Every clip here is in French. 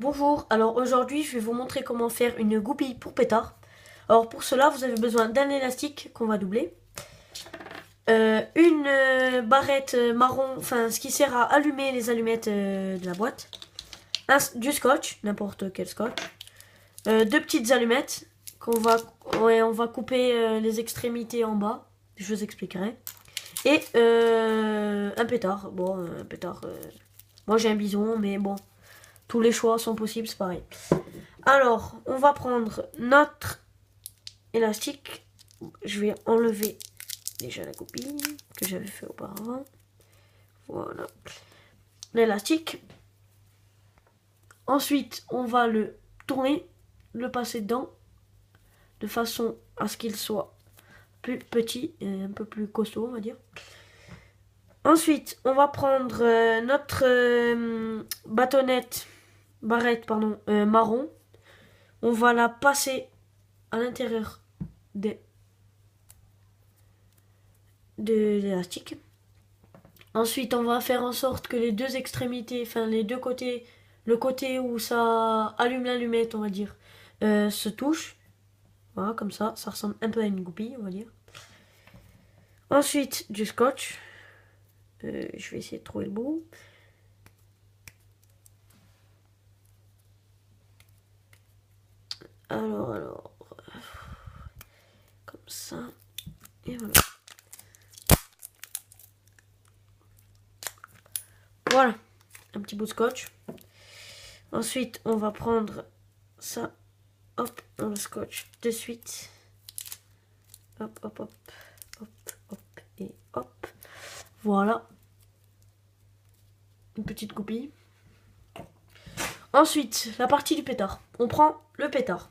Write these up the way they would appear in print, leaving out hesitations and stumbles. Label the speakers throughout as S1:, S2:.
S1: Bonjour, alors aujourd'hui je vais vous montrer comment faire une goupille pour pétard. Alors pour cela vous avez besoin d'un élastique qu'on va doubler, une barrette marron, enfin ce qui sert à allumer les allumettes de la boîte, du scotch, n'importe quel scotch, deux petites allumettes qu'on va, on va couper les extrémités en bas, je vous expliquerai, et un pétard, bon un pétard, moi j'ai un bison mais bon. Tous les choix sont possibles, c'est pareil. Alors, on va prendre notre élastique. Je vais enlever déjà la copie que j'avais fait auparavant. Voilà. L'élastique. Ensuite, on va le tourner, le passer dedans, de façon à ce qu'il soit plus petit et un peu plus costaud, on va dire. Ensuite, on va prendre notre barrette marron. On va la passer à l'intérieur de l'élastique. Ensuite, on va faire en sorte que les deux extrémités, enfin les deux côtés, le côté où ça allume l'allumette, on va dire, se touchent. Voilà, comme ça ressemble un peu à une goupille, on va dire. Ensuite, du scotch. Je vais essayer de trouver le bout. Alors, comme ça, et voilà. Voilà, un petit bout de scotch. Ensuite, on va prendre ça, hop, on le scotch de suite. Hop, hop, hop, hop, hop, et hop. Voilà. Une petite copie. Ensuite, la partie du pétard. On prend le pétard.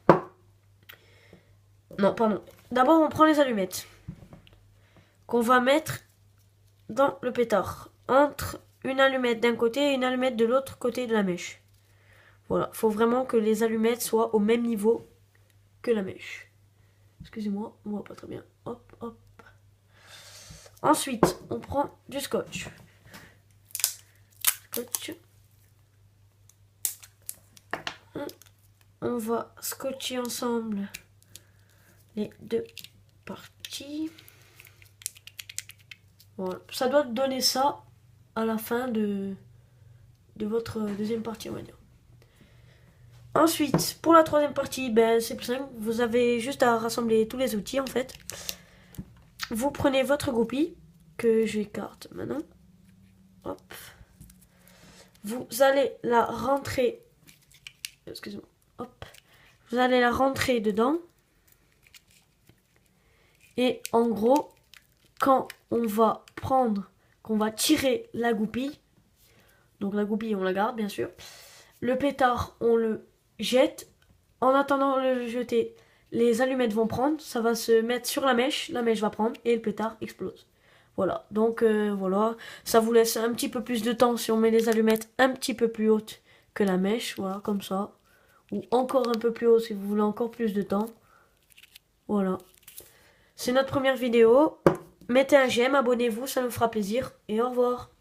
S1: Non, pardon. D'abord, on prend les allumettes qu'on va mettre dans le pétard. Entre une allumette d'un côté et une allumette de l'autre côté de la mèche. Voilà, il faut vraiment que les allumettes soient au même niveau que la mèche. Excusez-moi, on voit pas très bien. Hop, hop. Ensuite, on prend du scotch. Scotch. On va scotcher ensemble les deux parties. Voilà. Ça doit donner ça à la fin de votre deuxième partie, on va dire. Ensuite, pour la troisième partie, c'est plus simple. Vous avez juste à rassembler tous les outils en fait. Vous prenez votre goupille, que j'écarte maintenant. Hop. Vous allez la rentrer. Excusez-moi. Hop. Vous allez la rentrer dedans. Et en gros, quand on va qu'on va tirer la goupille, donc la goupille on la garde bien sûr, le pétard on le jette. En attendant de le jeter, les allumettes vont prendre, ça va se mettre sur la mèche va prendre et le pétard explose. Voilà, donc voilà, ça vous laisse un petit peu plus de temps si on met les allumettes un petit peu plus hautes que la mèche, voilà, comme ça. Ou encore un peu plus haut si vous voulez encore plus de temps. Voilà. C'est notre première vidéo. Mettez un j'aime, abonnez-vous, ça nous fera plaisir. Et au revoir.